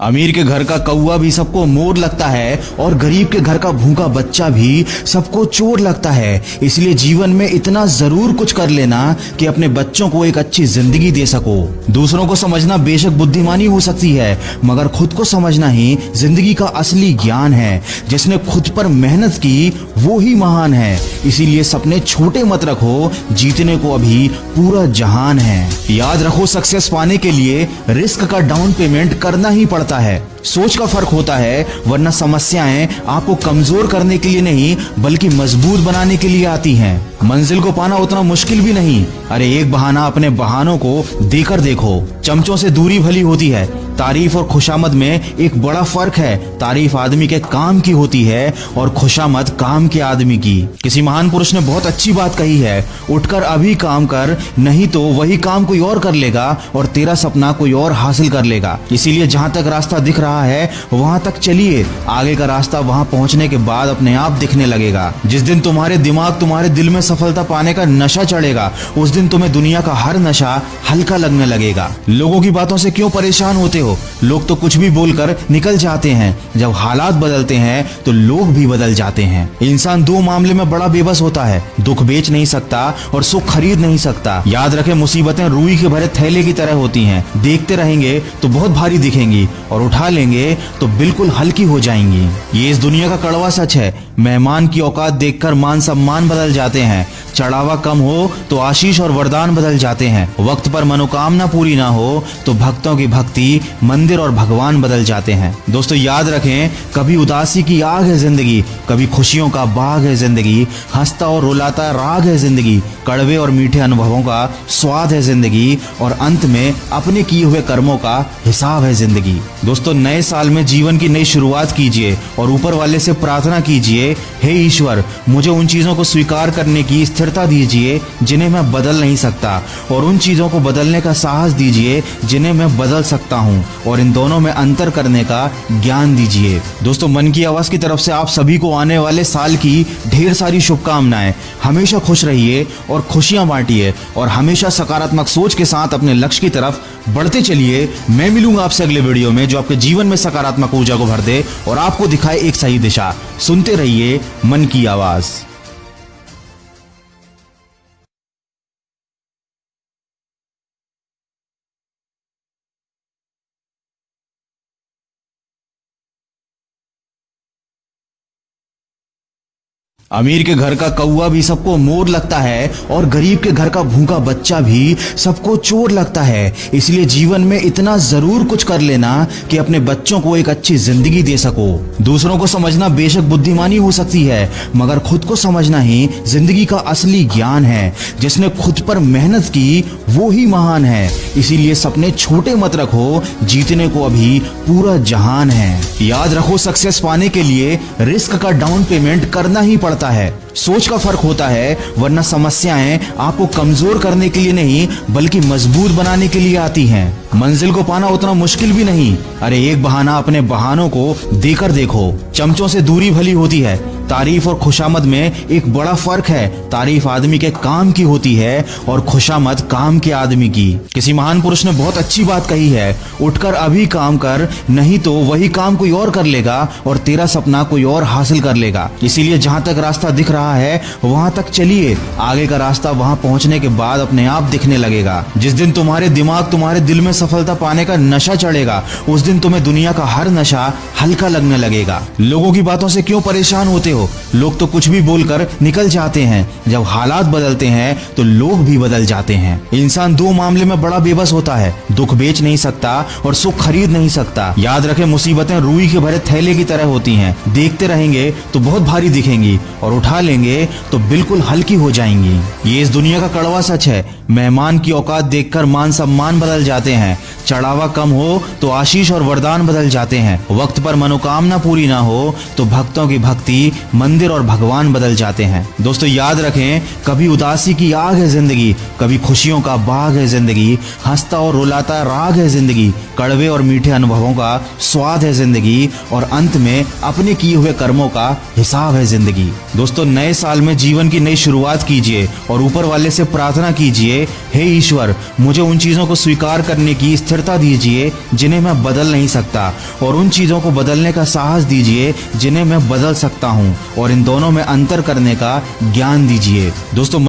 अमीर के घर का कौवा भी सबको मोर लगता है और गरीब के घर का भूखा बच्चा भी सबको चोर लगता है। इसलिए जीवन में इतना जरूर कुछ कर लेना कि अपने बच्चों को एक अच्छी जिंदगी दे सको। दूसरों को समझना बेशक बुद्धिमानी हो सकती है, मगर खुद को समझना ही जिंदगी का असली ज्ञान है। जिसने खुद पर मेहनत की वो ही महान है। इसीलिए सपने छोटे मत रखो, जीतने को अभी पूरा जहान है। याद रखो, सक्सेस पाने के लिए रिस्क का डाउन पेमेंट करना ही पड़ता है। सोच का फर्क होता है, वरना समस्याएं आपको कमजोर करने के लिए नहीं बल्कि मजबूत बनाने के लिए आती हैं। मंजिल को पाना उतना मुश्किल भी नहीं। अरे एक बहाना अपने बहानों को देकर देखो। चमचों से दूरी भली होती है। तारीफ और खुशामद में एक बड़ा फर्क है। तारीफ आदमी के काम की होती है और खुशामद काम के आदमी की। किसी महान पुरुष ने बहुत अच्छी बात कही है, उठकर अभी काम कर, नहीं तो वही काम कोई और कर लेगा और तेरा सपना कोई और हासिल कर लेगा। इसीलिए जहाँ तक रास्ता दिख रहा है वहां तक चलिए। आगे का रास्ता वहां पहुंचने के बाद अपने आप दिखने लगेगा। जिस दिन तुम्हारे दिमाग तुम्हारे दिल में सफलता पाने का नशा चढ़ेगा, उस दिन तुम्हें दुनिया का हर नशा हल्का लगने लगेगा। लोगों की बातों से क्यों परेशान होते हो? लोग तो कुछ भी बोलकर निकल जाते हैं। जब हालात बदलते हैं तो लोग भी बदल जाते हैं। इंसान दो मामले में बड़ा बेबस होता है, दुख बेच नहीं सकता और सुख खरीद नहीं सकता। याद रखें, मुसीबतें रुई के भरे थैले की तरह होती हैं। देखते रहेंगे तो बहुत भारी दिखेंगी और उठा लेंगे तो बिल्कुल हल्की हो जाएंगी। ये इस दुनिया का कड़वा सच है। मेहमान की औकात देखकर मान सम्मान बदल जाते हैं। चढ़ावा कम हो तो आशीष और वरदान बदल जाते हैं। वक्त पर मनोकामना पूरी ना हो तो भक्तों की भक्ति, मंदिर और भगवान बदल जाते हैं। दोस्तों याद रखें, कभी उदासी की आग है जिंदगी, कभी खुशियों का बाग है जिंदगी। हंसता और रुलाता राग है जिंदगी, कड़वे और मीठे अनुभवों का स्वाद है जिंदगी और अंत में अपने किए हुए कर्मों का हिसाब है जिंदगी। दोस्तों नए साल में जीवन की नई शुरुआत कीजिए और ऊपर वाले से प्रार्थना कीजिए, हे ईश्वर, मुझे उन चीजों को स्वीकार करने की स्थिरता दीजिए जिन्हें मैं बदल नहीं सकता, और उन चीजों को बदलने का साहस दीजिए जिन्हें मैं बदल सकता हूं, और इन दोनों में अंतर करने का ज्ञान दीजिए। दोस्तों मन की आवाज की तरफ से आप सभी को आने वाले साल की ढेर सारी शुभकामनाएं। हमेशा खुश रहिए और खुशियां बांटिए और हमेशा सकारात्मक सोच के साथ अपने लक्ष्य की तरफ बढ़ते चलिए। मैं मिलूंगा आपसे अगले वीडियो में जो आपके जीवन में सकारात्मक ऊर्जा को भर दे और आपको दिखाए एक सही दिशा। सुनते रहिए मन की आवाज। अमीर के घर का कौवा भी सबको मोर लगता है और गरीब के घर का भूखा बच्चा भी सबको चोर लगता है। इसलिए जीवन में इतना जरूर कुछ कर लेना कि अपने बच्चों को एक अच्छी जिंदगी दे सको। दूसरों को समझना बेशक बुद्धिमानी हो सकती है, मगर खुद को समझना ही जिंदगी का असली ज्ञान है। जिसने खुद पर मेहनत की वो ही महान है। इसीलिए सपने छोटे मत रखो, जीतने को अभी पूरा जहान है। याद रखो, सक्सेस पाने के लिए रिस्क का डाउन पेमेंट करना ही पड़ता है। सोच का फर्क होता है, वरना समस्याएं आपको कमजोर करने के लिए नहीं बल्कि मजबूत बनाने के लिए आती हैं। मंजिल को पाना उतना मुश्किल भी नहीं। अरे एक बहाना अपने बहानों को देकर देखो। चमचों से दूरी भली होती है। तारीफ और खुशामद में एक बड़ा फर्क है। तारीफ आदमी के काम की होती है और खुशामद काम के आदमी की। किसी महान पुरुष ने बहुत अच्छी बात कही है, उठकर अभी काम कर, नहीं तो वही काम कोई और कर लेगा और तेरा सपना कोई और हासिल कर लेगा। इसीलिए जहाँ तक रास्ता दिख रहा है वहां तक चलिए। आगे का रास्ता वहां पहुंचने के बाद अपने आप दिखने लगेगा। जिस दिन तुम्हारे दिमाग तुम्हारे दिल में सफलता पाने का नशा चढ़ेगा, उस दिन तुम्हें दुनिया का हर नशा हल्का लगने लगेगा। लोगों की बातों से क्यों परेशान होते हो? लोग तो कुछ भी बोलकर निकल जाते हैं। जब हालात बदलते हैं तो लोग भी बदल जाते हैं। इंसान दो मामले में बड़ा बेबस होता है, दुख बेच नहीं सकता और सुख खरीद नहीं सकता। याद रखें, मुसीबतें रुई के भरे थैले की तरह होती हैं। देखते रहेंगे तो बहुत भारी दिखेंगी और उठा लेंगे तो बिल्कुल हल्की हो जाएंगी। ये इस दुनिया का कड़वा सच है। मेहमान की औकात देखकर मान सम्मान बदल जाते हैं। चढ़ावा कम हो तो आशीष और वरदान बदल जाते हैं। वक्त पर मनोकामना पूरी ना हो तो भक्तों की भक्ति, मंदिर और भगवान बदल जाते हैं। दोस्तों याद रखें, कभी उदासी की आग है जिंदगी, कभी खुशियों का बाग है जिंदगी, हंसता और रुलाता राग है जिंदगी, कड़वे और मीठे अनुभवों का स्वाद है जिंदगी, और अंत में अपने किए हुए कर्मों का हिसाब है जिंदगी। दोस्तों नए साल में जीवन की नई शुरुआत कीजिए और ऊपर वाले से प्रार्थना कीजिए, हे ईश्वर, मुझे उन चीजों को स्वीकार करने की स्थिरता दीजिए जिन्हें मैं बदल नहीं सकता, और उन चीजों को बदलने का साहस दीजिए जिन्हें मैं बदल सकता हूँ, और इन दोनों में अंतर करने का ज्ञान दीजिए। दोस्तों